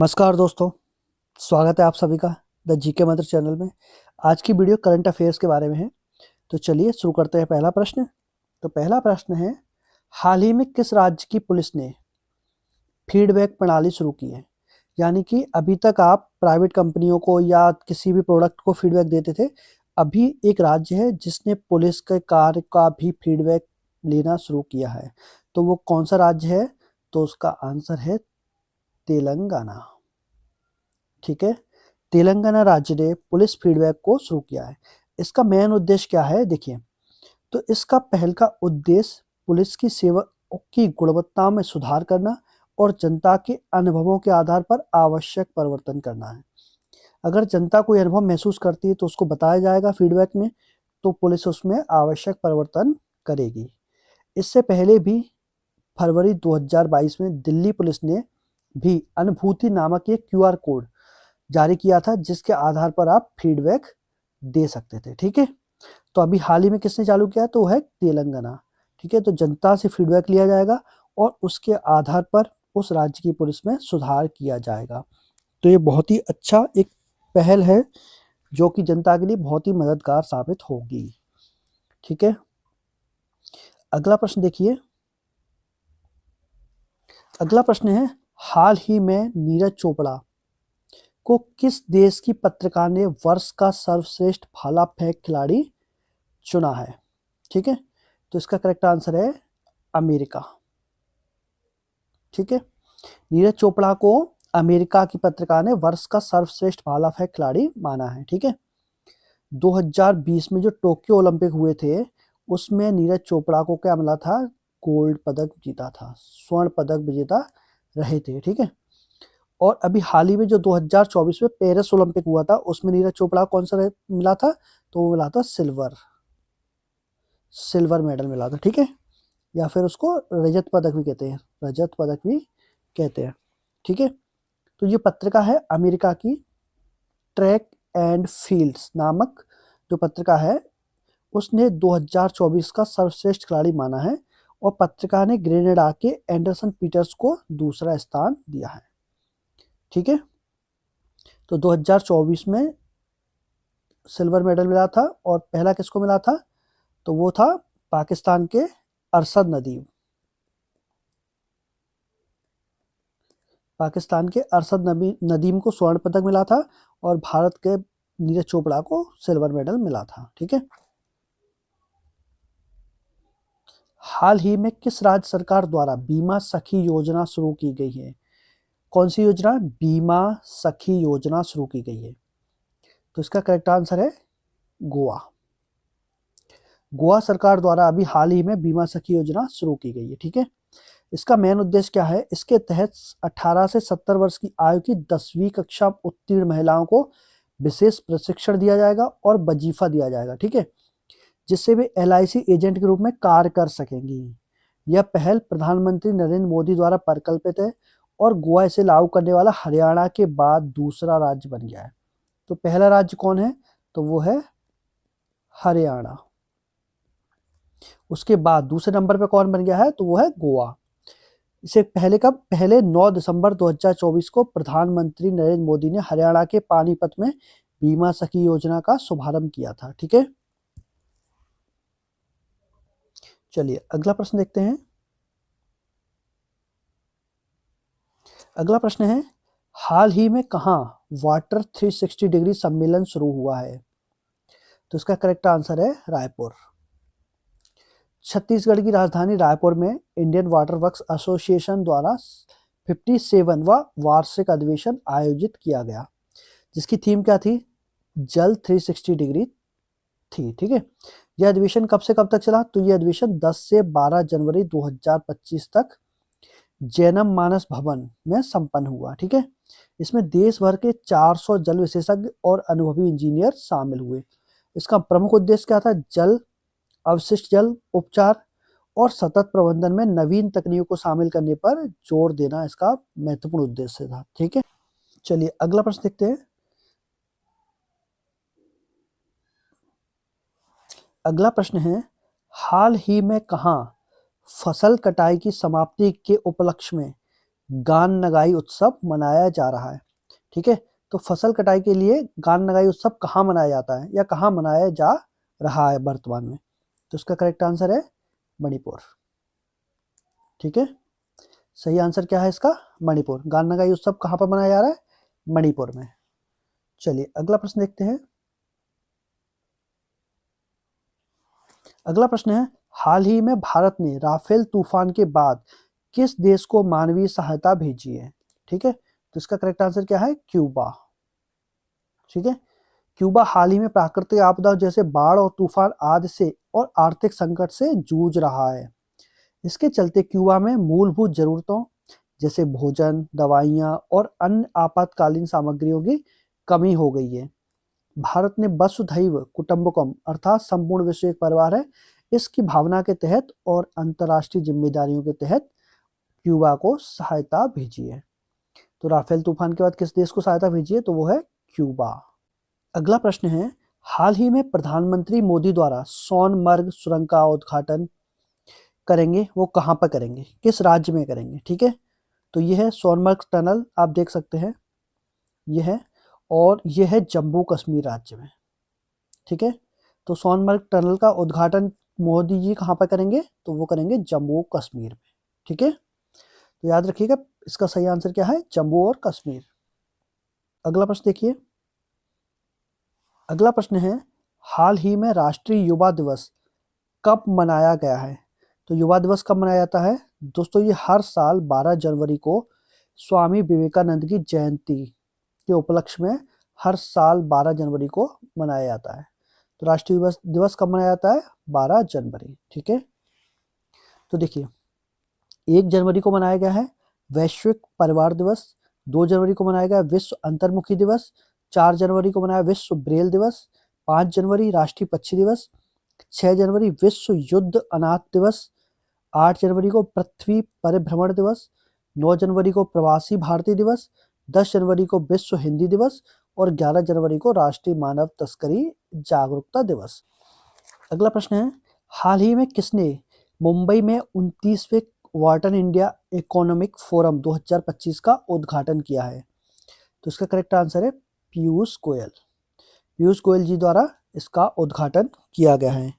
नमस्कार दोस्तों, स्वागत है आप सभी का द जीके मंत्र चैनल में। आज की वीडियो करंट अफेयर्स के बारे में है। तो चलिए शुरू करते हैं। पहला प्रश्न। तो पहला प्रश्न है, हाल ही में किस राज्य की पुलिस ने फीडबैक प्रणाली शुरू की है? यानी कि अभी तक आप प्राइवेट कंपनियों को या किसी भी प्रोडक्ट को फीडबैक देते थे। अभी एक राज्य है जिसने पुलिस के कार्य का भी फीडबैक लेना शुरू किया है। तो वो कौन सा राज्य है? तो उसका आंसर है तेलंगाना। ठीक है, तेलंगाना राज्य ने पुलिस फीडबैक को शुरू किया है। इसका मेन उद्देश्य क्या है? देखिए, तो इसका पहल का उद्देश्य पुलिस की सेवा की गुणवत्ता में सुधार करना और जनता के अनुभवों के आधार पर आवश्यक परिवर्तन करना है। अगर जनता कोई अनुभव महसूस करती है तो उसको बताया जाएगा फीडबैक में, तो पुलिस उसमें आवश्यक परिवर्तन करेगी। इससे पहले भी फरवरी 2022 में दिल्ली पुलिस ने भी अनुभूति नामक एक क्यूआर कोड जारी किया था, जिसके आधार पर आप फीडबैक दे सकते थे। ठीक है, तो अभी हाल ही में किसने चालू किया? तो है तेलंगाना। ठीक है, तो जनता से फीडबैक लिया जाएगा और उसके आधार पर उस राज्य की पुलिस में सुधार किया जाएगा। तो ये बहुत ही अच्छा एक पहल है जो कि जनता के लिए बहुत ही मददगार साबित होगी। ठीक है, अगला प्रश्न देखिए। अगला प्रश्न है, हाल ही में नीरज चोपड़ा को किस देश की पत्रकार ने वर्ष का सर्वश्रेष्ठ भाला फेंक खिलाड़ी चुना है? ठीक है, तो इसका करेक्ट आंसर है अमेरिका। ठीक है, नीरज चोपड़ा को अमेरिका की पत्रकार ने वर्ष का सर्वश्रेष्ठ भाला फेंक खिलाड़ी माना है। ठीक है, 2020 में जो टोक्यो ओलंपिक हुए थे उसमें नीरज चोपड़ा को क्या मिला था? गोल्ड पदक जीता था, स्वर्ण पदक विजेता रहे थे। ठीक है, और अभी हाल ही में जो 2024 में पेरिस ओलंपिक हुआ था उसमें नीरज चोपड़ा कौन सा मिला था? तो वो मिला था सिल्वर मेडल मिला था। ठीक है, या फिर उसको रजत पदक भी कहते हैं, रजत पदक भी कहते हैं। ठीक है, तो ये पत्रिका है अमेरिका की, ट्रैक एंड फील्ड्स नामक जो पत्रिका है उसने 2024 का सर्वश्रेष्ठ खिलाड़ी माना है और पत्रिका ने ग्रेनेडा के एंडरसन पीटर्स को दूसरा स्थान दिया है। ठीक है, तो 2024 में सिल्वर मेडल मिला था और पहला किसको मिला था? तो वो था पाकिस्तान के अरशद नदीम। पाकिस्तान के अरशद नदीम को स्वर्ण पदक मिला था और भारत के नीरज चोपड़ा को सिल्वर मेडल मिला था। ठीक है, हाल ही में किस राज्य सरकार द्वारा बीमा सखी योजना शुरू की गई है? कौन सी योजना? बीमा सखी योजना शुरू की गई है। तो इसका करेक्ट आंसर है गोवा। गोवा सरकार द्वारा अभी हाल ही में बीमा सखी योजना शुरू की गई है। ठीक है, इसका मेन उद्देश्य क्या है? इसके तहत 18 से 70 वर्ष की आयु की 10वीं कक्षा उत्तीर्ण महिलाओं को विशेष प्रशिक्षण दिया जाएगा और वजीफा दिया जाएगा। ठीक है, जिससे वे LIC एजेंट के रूप में कार्य कर सकेंगी। यह पहल प्रधानमंत्री नरेंद्र मोदी द्वारा परिकल्पित है और गोवा इसे लागू करने वाला हरियाणा के बाद दूसरा राज्य बन गया है। तो पहला राज्य कौन है? तो वो है हरियाणा। उसके बाद दूसरे नंबर पे कौन बन गया है? तो वो है गोवा। इसे पहले कब? पहले 9 दिसंबर 2024 को प्रधानमंत्री नरेंद्र मोदी ने हरियाणा के पानीपत में बीमा सखी योजना का शुभारंभ किया था। ठीक है, चलिए अगला प्रश्न देखते हैं। अगला प्रश्न है, हाल ही में कहाँ वाटर 360 डिग्री सम्मेलन शुरू हुआ है? तो इसका करेक्ट आंसर है रायपुर। छत्तीसगढ़ की राजधानी रायपुर में इंडियन वाटर वर्क्स एसोसिएशन द्वारा 57वां वार्षिक अधिवेशन आयोजित किया गया, जिसकी थीम क्या थी? जल 360 डिग्री थी। ठीक है, यह अधिवेशन कब से कब तक चला? तो यह अधिवेशन 10 से 12 जनवरी 2025 तक जैनम मानस भवन में संपन्न हुआ। ठीक है, इसमें देश भर के 400 जल विशेषज्ञ और अनुभवी इंजीनियर शामिल हुए। इसका प्रमुख उद्देश्य क्या था? जल, अवशिष्ट जल उपचार और सतत प्रबंधन में नवीन तकनीकों को शामिल करने पर जोर देना इसका महत्वपूर्ण उद्देश्य था। ठीक है, चलिए अगला प्रश्न देखते हैं। अगला प्रश्न है, हाल ही में कहाँ फसल कटाई की समाप्ति के उपलक्ष्य में गान नगाई उत्सव मनाया जा रहा है? ठीक है, तो फसल कटाई के लिए गान नगाई उत्सव कहाँ मनाया जाता है या कहाँ मनाया जा रहा है वर्तमान में? तो इसका करेक्ट आंसर है मणिपुर। ठीक है, सही आंसर क्या है इसका? मणिपुर। गान नगाई उत्सव कहाँ पर मनाया जा रहा है? मणिपुर में। चलिए अगला प्रश्न देखते हैं। अगला प्रश्न है, हाल ही में भारत ने राफेल तूफान के बाद किस देश को मानवीय सहायता भेजी है? ठीक है, तो इसका करेक्ट आंसर क्या है? क्यूबा। ठीक है, क्यूबा हाल ही में प्राकृतिक आपदा जैसे बाढ़ और तूफान आदि से और आर्थिक संकट से जूझ रहा है। इसके चलते क्यूबा में मूलभूत जरूरतों जैसे भोजन, दवाइयां और अन्य आपातकालीन सामग्रियों की कमी हो गई है। भारत ने वसुधैव कुटुंबकम अर्थात संपूर्ण विश्व एक परिवार है, इसकी भावना के तहत और अंतर्राष्ट्रीय जिम्मेदारियों के तहत क्यूबा को सहायता भेजी है। तो राफेल तूफान के बाद किस देश को सहायता भेजी है? तो वो है क्यूबा। अगला प्रश्न है, हाल ही में प्रधानमंत्री मोदी द्वारा सोनमर्ग सुरंग का उद्घाटन करेंगे, वो कहाँ पर करेंगे, किस राज्य में करेंगे? ठीक है, तो ये है सोनमर्ग टनल, आप देख सकते हैं ये है, और ये है जम्मू कश्मीर राज्य में। ठीक है, तो सोनमर्ग टनल का उद्घाटन मोदी जी कहाँ पर करेंगे? तो वो करेंगे जम्मू कश्मीर में। ठीक है, तो याद रखिएगा इसका सही आंसर क्या है? जम्मू और कश्मीर। अगला प्रश्न देखिए। अगला प्रश्न है, हाल ही में राष्ट्रीय युवा दिवस कब मनाया गया है? तो युवा दिवस कब मनाया जाता है? दोस्तों ये हर साल 12 जनवरी को स्वामी विवेकानंद की जयंती के उपलक्ष्य में हर साल 12 जनवरी को मनाया जाता है। तो राष्ट्रीय दिवस कब मनाया जाता है? 12 जनवरी। ठीक है, तो देखिए 1 जनवरी को मनाया गया है वैश्विक परिवार दिवस, 2 जनवरी को मनाया गया विश्व अंतर्मुखी दिवस, 4 जनवरी को मनाया विश्व ब्रेल दिवस, 5 जनवरी राष्ट्रीय पक्षी दिवस, 6 जनवरी विश्व युद्ध अनाथ दिवस, 8 जनवरी को पृथ्वी परिभ्रमण दिवस, 9 जनवरी को प्रवासी भारतीय दिवस, 10 जनवरी को विश्व हिंदी दिवस और 11 जनवरी को राष्ट्रीय मानव तस्करी जागरूकता दिवस। अगला प्रश्न है, हाल ही में किसने मुंबई में 29वें वाटन इंडिया इकोनॉमिक फोरम 2025 का उद्घाटन किया है? तो इसका करेक्ट आंसर है पीयूष गोयल। पीयूष गोयल जी द्वारा इसका उद्घाटन किया गया है।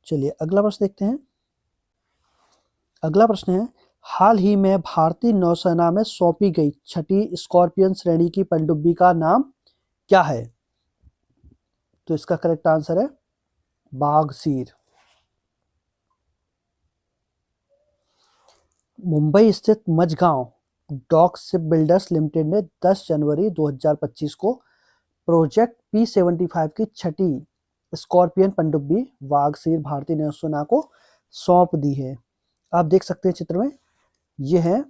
चलिए अगला प्रश्न देखते हैं। अगला प्रश्न है, हाल ही में भारतीय नौसेना में सौंपी गई छठी स्कॉर्पियन श्रेणी की पनडुब्बी का नाम क्या है? तो इसका करेक्ट आंसर है बाघसीर। मुंबई स्थित Mazagon dock ship builders limited ने 10 जनवरी 2025 को प्रोजेक्ट P75 की छठी स्कॉर्पियन पनडुब्बी वाघसीर भारतीय नौसेना को सौंप दी है। आप देख सकते हैं चित्र में, ये है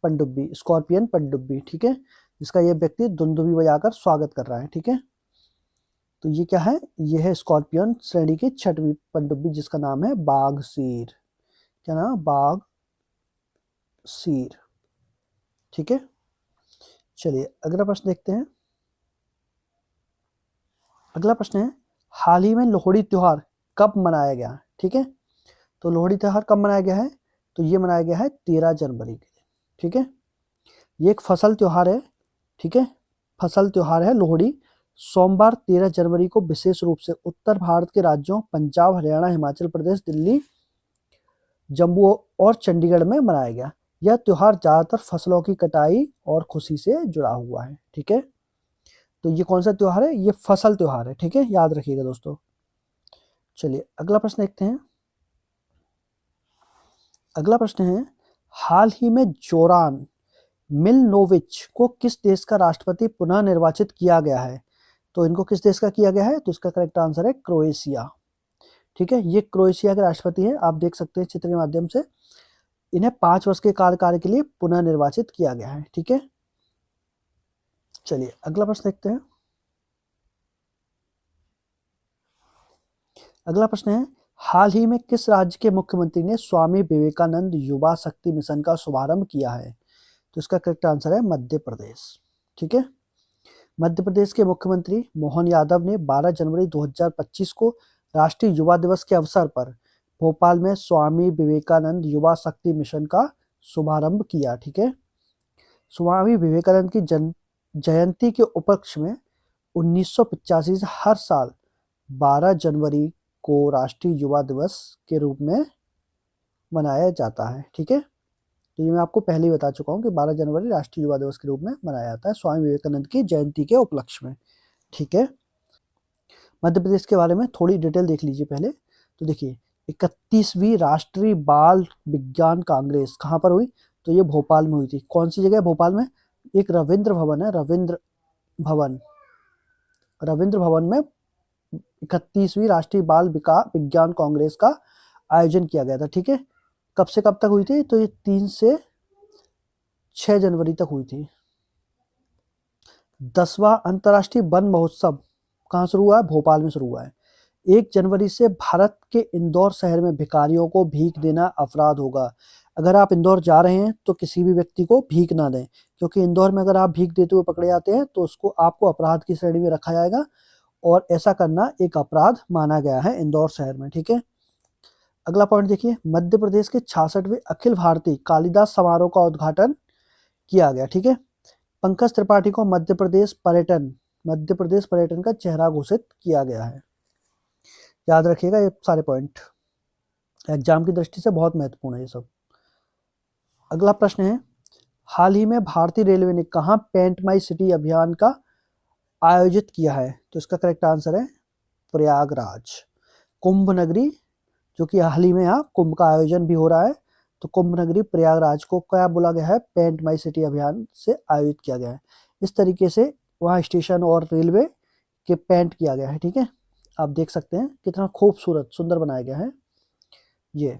पनडुब्बी, स्कॉर्पियन पनडुब्बी। ठीक है, जिसका ये व्यक्ति दुंदुभी बजाकर स्वागत कर रहा है। ठीक है, तो ये क्या है? ये है स्कॉर्पियन श्रेणी की छठवीं पनडुब्बी जिसका नाम है बाघसीर। क्या नाम? बाघसीर। ठीक है, चलिए अगला प्रश्न देखते हैं। अगला प्रश्न है, हाल ही में लोहड़ी त्योहार कब मनाया गया? ठीक है, तो लोहड़ी त्योहार कब मनाया गया है? तो ये मनाया गया है 13 जनवरी के दिन। ठीक है, ये एक फसल त्योहार है। ठीक है, फसल त्योहार है लोहड़ी। सोमवार 13 जनवरी को विशेष रूप से उत्तर भारत के राज्यों पंजाब, हरियाणा, हिमाचल प्रदेश, दिल्ली, जम्मू और चंडीगढ़ में मनाया गया। यह त्योहार ज्यादातर फसलों की कटाई और खुशी से जुड़ा हुआ है। ठीक है, तो ये कौन सा त्योहार है? ये फसल त्योहार है। ठीक है, याद रखिएगा दोस्तों। चलिए अगला प्रश्न देखते हैं। अगला प्रश्न है, हाल ही में जोरान मिलनोविच को किस देश का राष्ट्रपति पुनः निर्वाचित किया गया है? तो इनको किस देश का किया गया है? तो इसका करेक्ट आंसर है क्रोएशिया। ठीक है, ये क्रोएशिया के राष्ट्रपति हैं। आप देख सकते हैं चित्र के माध्यम से। इन्हें 5 वर्ष के कार्यकाल के लिए पुनः निर्वाचित किया गया है। ठीक है, चलिए अगला प्रश्न देखते हैं। अगला प्रश्न है, हाल ही में किस राज्य के मुख्यमंत्री ने स्वामी विवेकानंद युवा शक्ति मिशन का शुभारंभ किया है? तो इसका करेक्ट आंसर है मध्य प्रदेश। ठीक है, मध्य प्रदेश के मुख्यमंत्री मोहन यादव ने 12 जनवरी 2025 को राष्ट्रीय युवा दिवस के अवसर पर भोपाल में स्वामी विवेकानंद युवा शक्ति मिशन का शुभारंभ किया। ठीक है, स्वामी विवेकानंद की जयंती के उपलक्ष्य में 1985 से हर साल 12 जनवरी को राष्ट्रीय युवा दिवस के रूप में मनाया जाता है। ठीक है, तो ये मैं आपको पहले ही बता चुका हूँ कि 12 जनवरी राष्ट्रीय युवा दिवस के रूप में मनाया जाता है स्वामी विवेकानंद की जयंती के उपलक्ष्य में। ठीक है, मध्य प्रदेश के बारे में थोड़ी डिटेल देख लीजिए पहले। तो देखिए, 31वीं राष्ट्रीय बाल विज्ञान कांग्रेस कहाँ पर हुई? तो ये भोपाल में हुई थी। कौन सी जगह? भोपाल में एक रविंद्र भवन है, रविंद्र भवन में 31वीं राष्ट्रीय बाल विज्ञान कांग्रेस का आयोजन किया गया था। ठीक है, कब से कब तक हुई थी? तो ये 3 से 6 जनवरी तक हुई थी। 10वां अंतर्राष्ट्रीय वन महोत्सव कहाँ शुरू हुआ है? भोपाल में शुरू हुआ है। 1 जनवरी से भारत के इंदौर शहर में भिखारियों को भीख देना अपराध होगा। अगर आप इंदौर जा रहे हैं तो किसी भी व्यक्ति को भीख ना दें, क्योंकि इंदौर में अगर आप भीख देते हुए पकड़े जाते हैं तो उसको आपको अपराध की श्रेणी में रखा जाएगा और ऐसा करना एक अपराध माना गया है इंदौर शहर में। ठीक है, अगला पॉइंट देखिए, मध्य प्रदेश के 66वें अखिल भारतीय कालिदास समारोह का उद्घाटन किया गया। ठीक है, पंकज त्रिपाठी को मध्य प्रदेश पर्यटन का चेहरा घोषित किया गया है। याद रखिएगा ये सारे पॉइंट, एग्जाम की दृष्टि से बहुत महत्वपूर्ण है ये सब। अगला प्रश्न है, हाल ही में भारतीय रेलवे ने कहाँ पेंट माई सिटी अभियान का आयोजित किया है? तो इसका करेक्ट आंसर है प्रयागराज। कुंभ नगरी, जो कि हाल ही में यहाँ कुंभ का आयोजन भी हो रहा है, तो कुंभ नगरी प्रयागराज को क्या बोला गया है? पेंट माई सिटी अभियान से आयोजित किया गया है। इस तरीके से वहाँ स्टेशन और रेलवे के पेंट किया गया है। ठीक है, आप देख सकते हैं कितना खूबसूरत सुंदर बनाया गया है ये।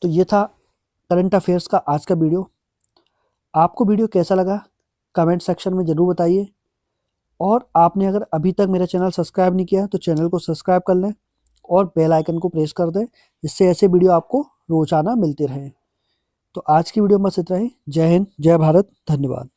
तो ये था करंट अफेयर्स का आज का वीडियो। आपको वीडियो कैसा लगा कमेंट सेक्शन में ज़रूर बताइए, और आपने अगर अभी तक मेरा चैनल सब्सक्राइब नहीं किया तो चैनल को सब्सक्राइब कर लें और बेल आइकन को प्रेस कर दें, जिससे ऐसे वीडियो आपको रोजाना मिलते रहें। तो आज की वीडियो में बस इतना ही। जय हिंद, जय भारत, धन्यवाद।